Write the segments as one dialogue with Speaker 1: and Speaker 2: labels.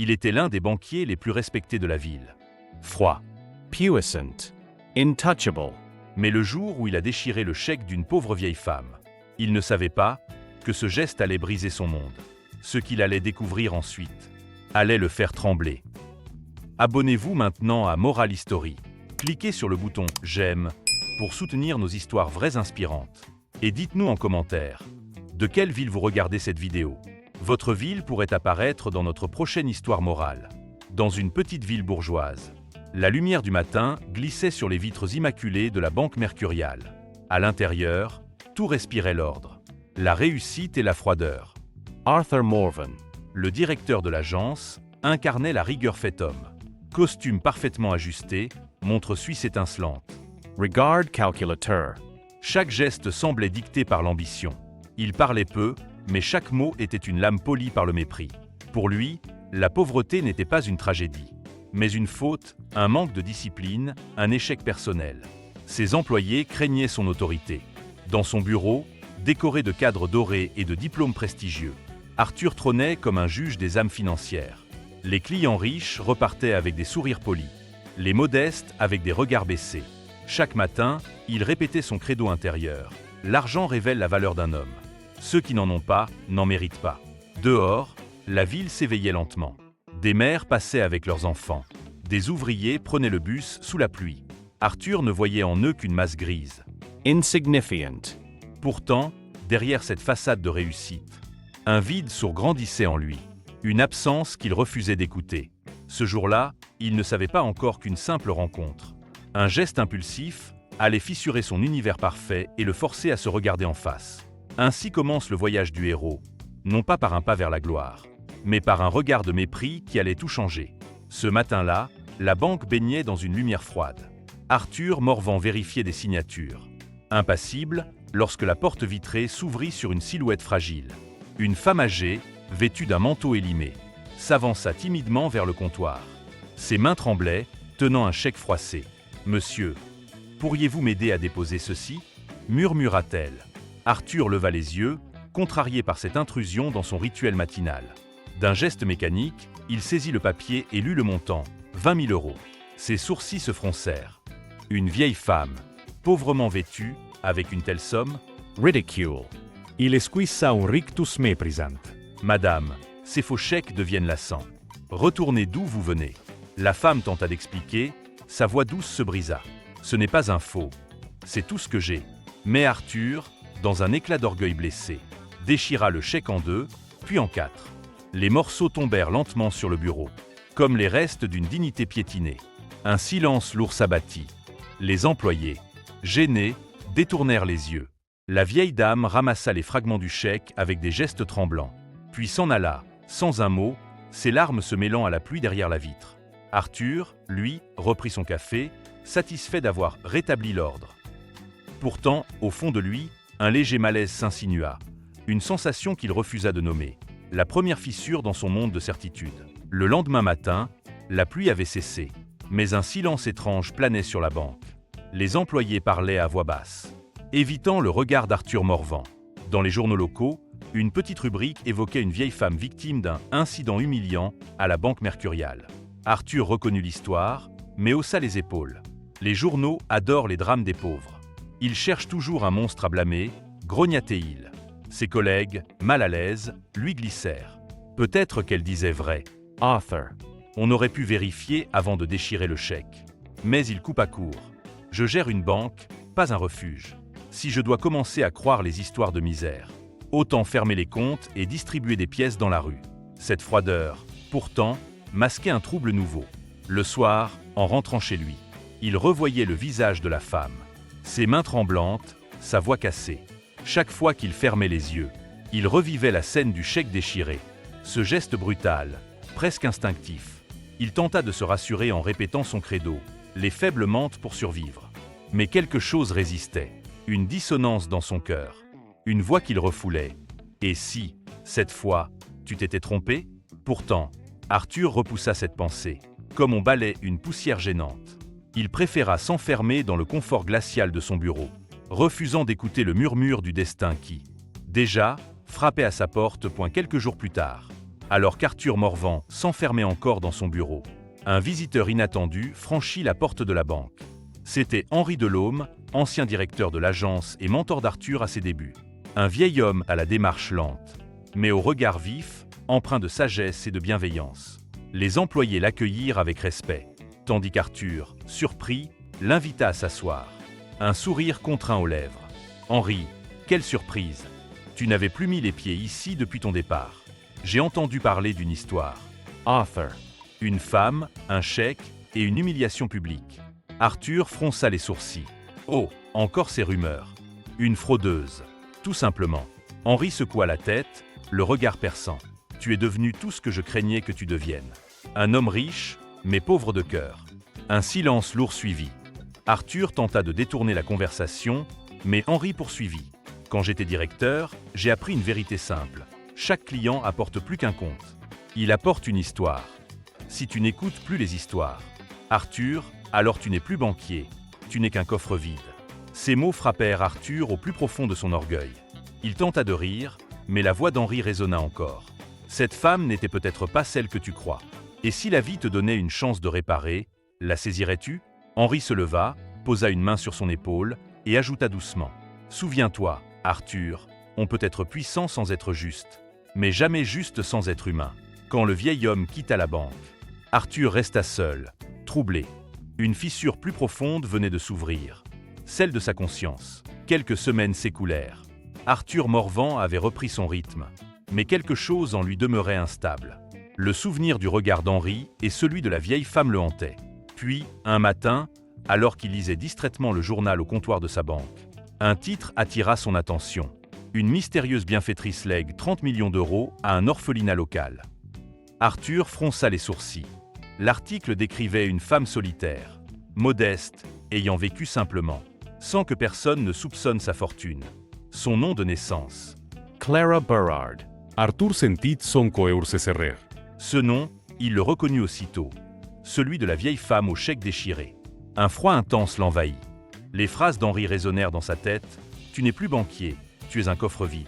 Speaker 1: Il était l'un des banquiers les plus respectés de la ville. Froid.
Speaker 2: Puissant. Intouchable.
Speaker 1: Mais le jour où il a déchiré le chèque d'une pauvre vieille femme, il ne savait pas que ce geste allait briser son monde. Ce qu'il allait découvrir ensuite allait le faire trembler. Abonnez-vous maintenant à Moral History. Cliquez sur le bouton « J'aime » pour soutenir nos histoires vraies inspirantes. Et dites-nous en commentaire, de quelle ville vous regardez cette vidéo? Votre ville pourrait apparaître dans notre prochaine histoire morale. Dans une petite ville bourgeoise, la lumière du matin glissait sur les vitres immaculées de la Banque Mercuriale. À l'intérieur, tout respirait l'ordre, la réussite et la froideur.
Speaker 2: Arthur Morvan.
Speaker 1: Le directeur de l'agence incarnait la rigueur faite homme. Costume parfaitement ajusté, montre suisse étincelante.
Speaker 2: Regard calculateur.
Speaker 1: Chaque geste semblait dicté par l'ambition. Il parlait peu, mais chaque mot était une lame polie par le mépris. Pour lui, la pauvreté n'était pas une tragédie, mais une faute, un manque de discipline, un échec personnel. Ses employés craignaient son autorité. Dans son bureau, décoré de cadres dorés et de diplômes prestigieux, Arthur trônait comme un juge des âmes financières. Les clients riches repartaient avec des sourires polis, les modestes avec des regards baissés. Chaque matin, il répétait son credo intérieur. L'argent révèle la valeur d'un homme. Ceux qui n'en ont pas n'en méritent pas. Dehors, la ville s'éveillait lentement. Des mères passaient avec leurs enfants. Des ouvriers prenaient le bus sous la pluie. Arthur ne voyait en eux qu'une masse grise.
Speaker 2: Insignificant.
Speaker 1: Pourtant, derrière cette façade de réussite, un vide sourd grandissait en lui, une absence qu'il refusait d'écouter. Ce jour-là, il ne savait pas encore qu'une simple rencontre, un geste impulsif, allait fissurer son univers parfait et le forcer à se regarder en face. Ainsi commence le voyage du héros, non pas par un pas vers la gloire, mais par un regard de mépris qui allait tout changer. Ce matin-là, la banque baignait dans une lumière froide. Arthur Morvan vérifiait des signatures. Impassible, lorsque la porte vitrée s'ouvrit sur une silhouette fragile. Une femme âgée, vêtue d'un manteau élimé, s'avança timidement vers le comptoir. Ses mains tremblaient, tenant un chèque froissé. « Monsieur, pourriez-vous m'aider à déposer ceci ?» murmura-t-elle. Arthur leva les yeux, contrarié par cette intrusion dans son rituel matinal. D'un geste mécanique, il saisit le papier et lut le montant, 20 000 €. Ses sourcils se froncèrent. Une vieille femme, pauvrement vêtue, avec une telle somme?
Speaker 2: Ridicule.
Speaker 3: Il esquissa un rictus méprisant.
Speaker 1: Madame, ces faux chèques deviennent lassants. Retournez d'où vous venez. La femme tenta d'expliquer, sa voix douce se brisa. Ce n'est pas un faux, c'est tout ce que j'ai. Mais Arthur, dans un éclat d'orgueil blessé, déchira le chèque en deux, puis en quatre. Les morceaux tombèrent lentement sur le bureau, comme les restes d'une dignité piétinée. Un silence lourd s'abattit. Les employés, gênés, détournèrent les yeux. La vieille dame ramassa les fragments du chèque avec des gestes tremblants, puis s'en alla, sans un mot, ses larmes se mêlant à la pluie derrière la vitre. Arthur, lui, reprit son café, satisfait d'avoir rétabli l'ordre. Pourtant, au fond de lui, un léger malaise s'insinua, une sensation qu'il refusa de nommer, la première fissure dans son monde de certitude. Le lendemain matin, la pluie avait cessé, mais un silence étrange planait sur la banque. Les employés parlaient à voix basse, évitant le regard d'Arthur Morvan. Dans les journaux locaux, une petite rubrique évoquait une vieille femme victime d'un incident humiliant à la Banque Mercuriale. Arthur reconnut l'histoire, mais haussa les épaules. Les journaux adorent les drames des pauvres. Ils cherchent toujours un monstre à blâmer, grognatait-il. Ses collègues, mal à l'aise, lui glissèrent. Peut-être qu'elle disait vrai.
Speaker 2: Arthur.
Speaker 1: On aurait pu vérifier avant de déchirer le chèque. Mais il coupa court. Je gère une banque, pas un refuge. Si je dois commencer à croire les histoires de misère, autant fermer les comptes et distribuer des pièces dans la rue. Cette froideur, pourtant, masquait un trouble nouveau. Le soir, en rentrant chez lui, il revoyait le visage de la femme. Ses mains tremblantes, sa voix cassée. Chaque fois qu'il fermait les yeux, il revivait la scène du chèque déchiré. Ce geste brutal, presque instinctif. Il tenta de se rassurer en répétant son credo. Les faibles mentent pour survivre. Mais quelque chose résistait. Une dissonance dans son cœur. Une voix qu'il refoulait. Et si, cette fois, tu t'étais trompé? Pourtant, Arthur repoussa cette pensée, comme on balaie une poussière gênante. Il préféra s'enfermer dans le confort glacial de son bureau, refusant d'écouter le murmure du destin qui, déjà, frappait à sa porte. Quelques jours plus tard, Alors qu'Arthur Morvan s'enfermait encore dans son bureau, un visiteur inattendu franchit la porte de la banque. C'était Henri Delhomme, ancien directeur de l'agence et mentor d'Arthur à ses débuts. Un vieil homme à la démarche lente, mais au regard vif, empreint de sagesse et de bienveillance. Les employés l'accueillirent avec respect, tandis qu'Arthur, surpris, l'invita à s'asseoir. Un sourire contraint aux lèvres. « Henri, quelle surprise! Tu n'avais plus mis les pieds ici depuis ton départ. J'ai entendu parler d'une histoire.
Speaker 2: Author.
Speaker 1: Une femme, un chèque et une humiliation publique. » Arthur fronça les sourcils. « Oh, encore ces rumeurs. Une fraudeuse. Tout simplement. » Henri secoua la tête, le regard perçant. « Tu es devenu tout ce que je craignais que tu deviennes. Un homme riche, mais pauvre de cœur. » Un silence lourd suivit. Arthur tenta de détourner la conversation, mais Henri poursuivit. « Quand j'étais directeur, j'ai appris une vérité simple. Chaque client apporte plus qu'un compte. Il apporte une histoire. Si tu n'écoutes plus les histoires, Arthur, alors tu n'es plus banquier, tu n'es qu'un coffre vide. » Ces mots frappèrent Arthur au plus profond de son orgueil. Il tenta de rire, mais la voix d'Henri résonna encore. « Cette femme n'était peut-être pas celle que tu crois. Et si la vie te donnait une chance de réparer, la saisirais-tu » Henri se leva, posa une main sur son épaule et ajouta doucement. « Souviens-toi, Arthur, on peut être puissant sans être juste, mais jamais juste sans être humain. » Quand le vieil homme quitta la banque, Arthur resta seul, troublé. Une fissure plus profonde venait de s'ouvrir, celle de sa conscience. Quelques semaines s'écoulèrent. Arthur Morvan avait repris son rythme, mais quelque chose en lui demeurait instable. Le souvenir du regard d'Henri et celui de la vieille femme le hantaient. Puis, un matin, alors qu'il lisait distraitement le journal au comptoir de sa banque, un titre attira son attention. Une mystérieuse bienfaitrice lègue 30 millions d'euros à un orphelinat local. Arthur fronça les sourcils. L'article décrivait une femme solitaire, modeste, ayant vécu simplement, sans que personne ne soupçonne sa fortune. Son nom de naissance.
Speaker 2: Clara Berard.
Speaker 3: Arthur sentit son cœur se serrer.
Speaker 1: Ce nom, il le reconnut aussitôt. Celui de la vieille femme au chèque déchiré. Un froid intense l'envahit. Les phrases d'Henri résonnèrent dans sa tête. « Tu n'es plus banquier, tu es un coffre vide. »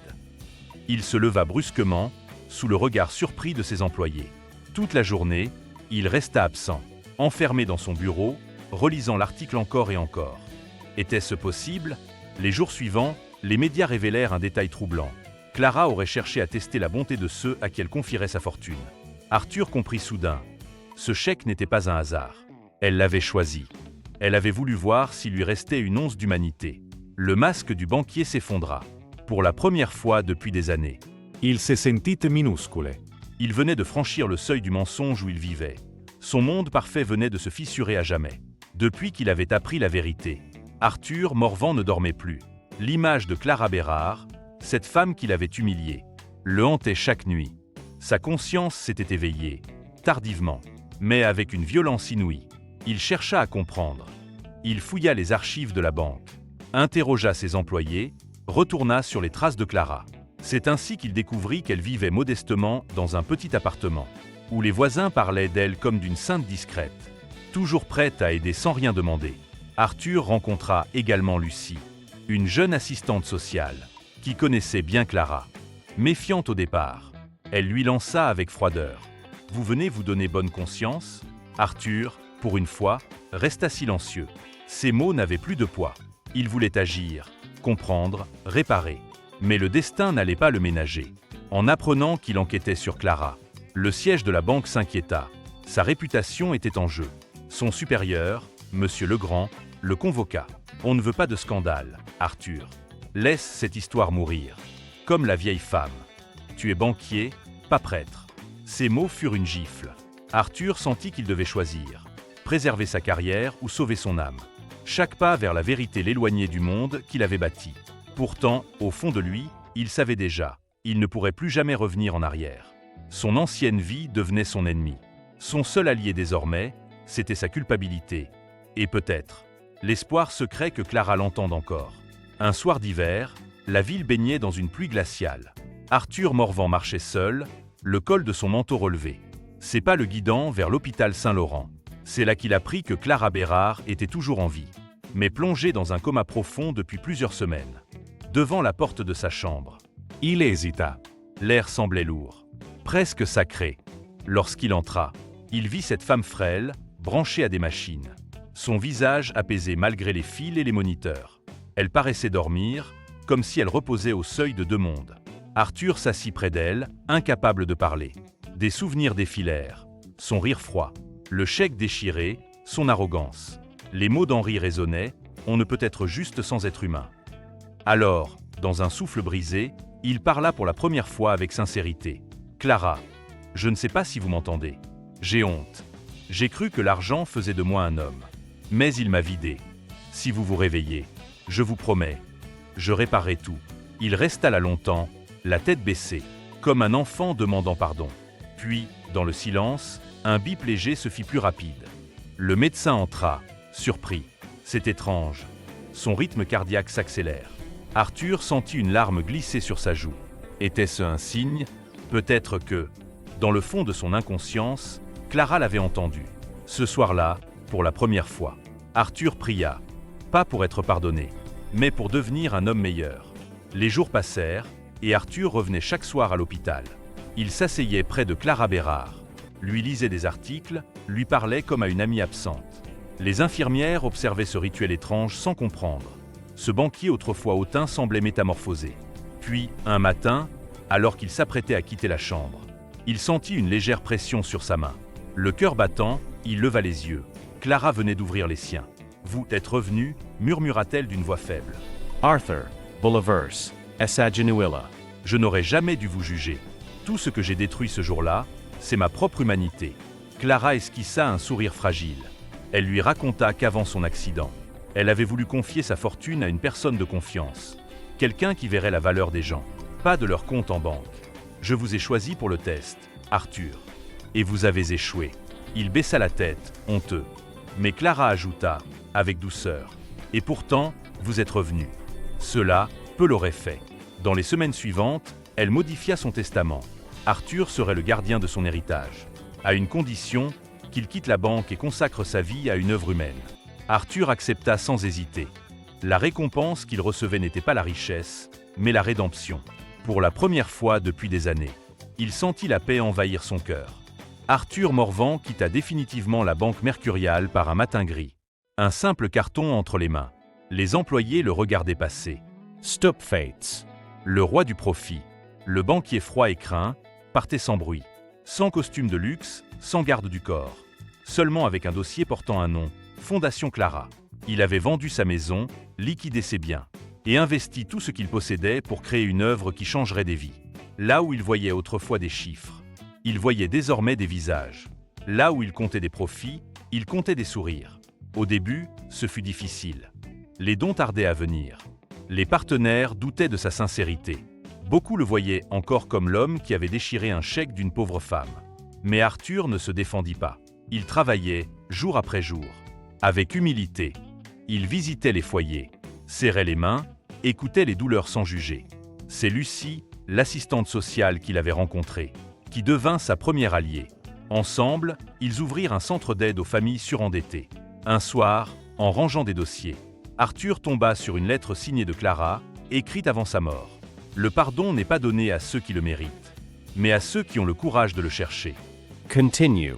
Speaker 1: Il se leva brusquement, sous le regard surpris de ses employés. Toute la journée, il resta absent, enfermé dans son bureau, relisant l'article encore et encore. Était-ce possible? Les jours suivants, les médias révélèrent un détail troublant. Clara aurait cherché à tester la bonté de ceux à qui elle confierait sa fortune. Arthur comprit soudain. Ce chèque n'était pas un hasard. Elle l'avait choisi. Elle avait voulu voir s'il lui restait une once d'humanité. Le masque du banquier s'effondra. Pour la première fois depuis des années.
Speaker 3: Il se sentit minuscule.
Speaker 1: Il venait de franchir le seuil du mensonge où il vivait. Son monde parfait venait de se fissurer à jamais. Depuis qu'il avait appris la vérité, Arthur Morvan ne dormait plus. L'image de Clara Berard, cette femme qu'il avait humiliée, le hantait chaque nuit. Sa conscience s'était éveillée, tardivement, mais avec une violence inouïe. Il chercha à comprendre. Il fouilla les archives de la banque, interrogea ses employés, retourna sur les traces de Clara. C'est ainsi qu'il découvrit qu'elle vivait modestement dans un petit appartement, où les voisins parlaient d'elle comme d'une sainte discrète, toujours prête à aider sans rien demander. Arthur rencontra également Lucie, une jeune assistante sociale, qui connaissait bien Clara. Méfiante au départ, elle lui lança avec froideur. « Vous venez vous donner bonne conscience ?» Arthur, pour une fois, resta silencieux. Ces mots n'avaient plus de poids. Il voulait agir, comprendre, réparer. Mais le destin n'allait pas le ménager. En apprenant qu'il enquêtait sur Clara, le siège de la banque s'inquiéta. Sa réputation était en jeu. Son supérieur, Monsieur Legrand, le convoqua. « On ne veut pas de scandale, Arthur. Laisse cette histoire mourir. Comme la vieille femme. Tu es banquier, pas prêtre. » Ces mots furent une gifle. Arthur sentit qu'il devait choisir. Préserver sa carrière ou sauver son âme. Chaque pas vers la vérité l'éloignait du monde qu'il avait bâti. Pourtant, au fond de lui, il savait déjà, il ne pourrait plus jamais revenir en arrière. Son ancienne vie devenait son ennemi. Son seul allié désormais, c'était sa culpabilité. Et peut-être, l'espoir secret que Clara l'entende encore. Un soir d'hiver, la ville baignait dans une pluie glaciale. Arthur Morvan marchait seul, le col de son manteau relevé. Ses pas le guidant vers l'hôpital Saint-Laurent. C'est là qu'il apprit que Clara Berard était toujours en vie, mais plongée dans un coma profond depuis plusieurs semaines. Devant la porte de sa chambre,
Speaker 3: Il hésita.
Speaker 1: l'air semblait lourd. presque sacrée. Lorsqu'il entra, il vit cette femme frêle, branchée à des machines. Son visage apaisé malgré les fils et les moniteurs. Elle paraissait dormir, comme si elle reposait au seuil de deux mondes. Arthur s'assit près d'elle, incapable de parler. Des souvenirs défilèrent. Son rire froid, le chèque déchiré, son arrogance. Les mots d'Henri résonnaient, on ne peut être juste sans être humain. Alors, dans un souffle brisé, il parla pour la première fois avec sincérité. Clara, je ne sais pas si vous m'entendez. J'ai honte. J'ai cru que l'argent faisait de moi un homme. Mais il m'a vidé. Si vous vous réveillez, je vous promets, je réparerai tout. Il resta là longtemps, la tête baissée, comme un enfant demandant pardon. Puis, dans le silence, un bip léger se fit plus rapide. Le médecin entra, surpris. C'est étrange. Son rythme cardiaque s'accélère. Arthur sentit une larme glisser sur sa joue. Était-ce un signe? Peut-être que, dans le fond de son inconscience, Clara l'avait entendu. Ce soir-là, pour la première fois, Arthur pria, pas pour être pardonné, mais pour devenir un homme meilleur. Les jours passèrent, et Arthur revenait chaque soir à l'hôpital. Il s'asseyait près de Clara Bérard, lui lisait des articles, lui parlait comme à une amie absente. Les infirmières observaient ce rituel étrange sans comprendre. Ce banquier autrefois hautain semblait métamorphosé. Puis, un matin, alors qu'il s'apprêtait à quitter la chambre, il sentit une légère pression sur sa main. Le cœur battant, il leva les yeux. Clara venait d'ouvrir les siens. « Vous êtes revenu » murmura-t-elle d'une voix faible.
Speaker 2: Arthur, Bouleverse, Essagenuilla.
Speaker 1: Je n'aurais jamais dû vous juger. Tout ce que j'ai détruit ce jour-là, c'est ma propre humanité. Clara esquissa un sourire fragile. Elle lui raconta qu'avant son accident, elle avait voulu confier sa fortune à une personne de confiance. Quelqu'un qui verrait la valeur des gens, pas de leur compte en banque. Je vous ai choisi pour le test, Arthur. Et vous avez échoué. Il baissa la tête, honteux. Mais Clara ajouta, avec douceur. Et pourtant, vous êtes revenu. Cela, peu l'aurait fait. Dans les semaines suivantes, elle modifia son testament. Arthur serait le gardien de son héritage, à une condition, qu'il quitte la banque et consacre sa vie à une œuvre humaine. Arthur accepta sans hésiter. La récompense qu'il recevait n'était pas la richesse, mais la rédemption. Pour la première fois depuis des années, il sentit la paix envahir son cœur. Arthur Morvan quitta définitivement la banque mercuriale par un matin gris. Un simple carton entre les mains. Les employés le regardaient passer.
Speaker 2: Stupfates.
Speaker 1: Le roi du profit, le banquier froid et craint, partait sans bruit, sans costume de luxe, sans garde du corps, seulement avec un dossier portant un nom, Fondation Clara. Il avait vendu sa maison, liquidé ses biens, et investi tout ce qu'il possédait pour créer une œuvre qui changerait des vies. Là où il voyait autrefois des chiffres, il voyait désormais des visages. Là où il comptait des profits, il comptait des sourires. Au début, ce fut difficile. Les dons tardaient à venir. Les partenaires doutaient de sa sincérité. Beaucoup le voyaient encore comme l'homme qui avait déchiré un chèque d'une pauvre femme. Mais Arthur ne se défendit pas. Il travaillait, jour après jour. Avec humilité, il visitait les foyers, serrait les mains, écoutait les douleurs sans juger. C'est Lucie, l'assistante sociale qu'il avait rencontrée, qui devint sa première alliée. Ensemble, ils ouvrirent un centre d'aide aux familles surendettées. Un soir, en rangeant des dossiers, Arthur tomba sur une lettre signée de Clara, écrite avant sa mort. Le pardon n'est pas donné à ceux qui le méritent, mais à ceux qui ont le courage de le chercher.
Speaker 2: Continue.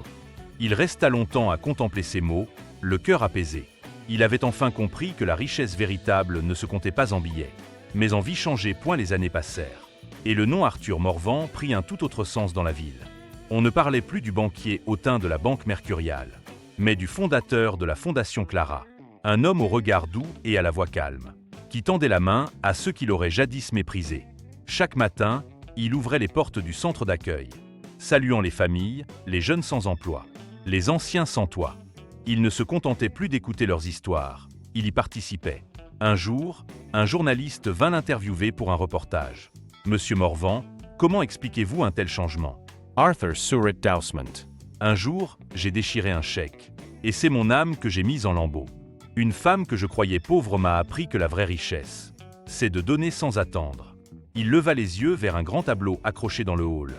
Speaker 1: Il resta longtemps à contempler ces mots, le cœur apaisé. Il avait enfin compris que la richesse véritable ne se comptait pas en billets, mais en vie changée. Les années passèrent, et le nom Arthur Morvan prit un tout autre sens dans la ville. On ne parlait plus du banquier hautain de la banque mercuriale, mais du fondateur de la Fondation Clara, un homme au regard doux et à la voix calme, qui tendait la main à ceux qui l'auraient jadis méprisé. Chaque matin, il ouvrait les portes du centre d'accueil, saluant les familles, les jeunes sans emploi, les anciens sans toit. Il ne se contentait plus d'écouter leurs histoires, il y participait. Un jour, un journaliste vint l'interviewer pour un reportage. « Monsieur Morvan, comment expliquez-vous un tel changement ?»
Speaker 2: Arthur Surratt Dousement.
Speaker 1: Un jour, j'ai déchiré un chèque, et c'est mon âme que j'ai mise en lambeaux. Une femme que je croyais pauvre m'a appris que la vraie richesse, c'est de donner sans attendre. Il leva les yeux vers un grand tableau accroché dans le hall.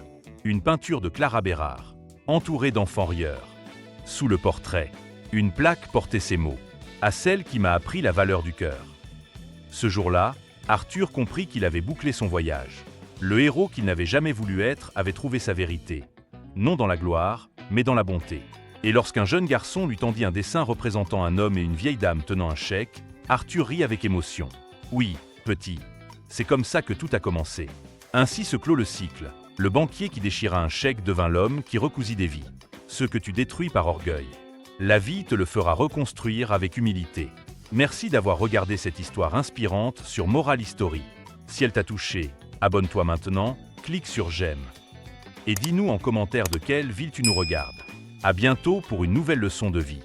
Speaker 1: Une peinture de Clara Bérard, entourée d'enfants rieurs. Sous le portrait, une plaque portait ces mots, à celle qui m'a appris la valeur du cœur. Ce jour-là, Arthur comprit qu'il avait bouclé son voyage. Le héros qu'il n'avait jamais voulu être avait trouvé sa vérité. Non dans la gloire, mais dans la bonté. Et lorsqu'un jeune garçon lui tendit un dessin représentant un homme et une vieille dame tenant un chèque, Arthur rit avec émotion. Oui, petit. C'est comme ça que tout a commencé. Ainsi se clôt le cycle. Le banquier qui déchira un chèque devint l'homme qui recousit des vies. Ce que tu détruis par orgueil. La vie te le fera reconstruire avec humilité. Merci d'avoir regardé cette histoire inspirante sur Moral History. Si elle t'a touché, abonne-toi maintenant, clique sur j'aime. Et dis-nous en commentaire de quelle ville tu nous regardes. À bientôt pour une nouvelle leçon de vie.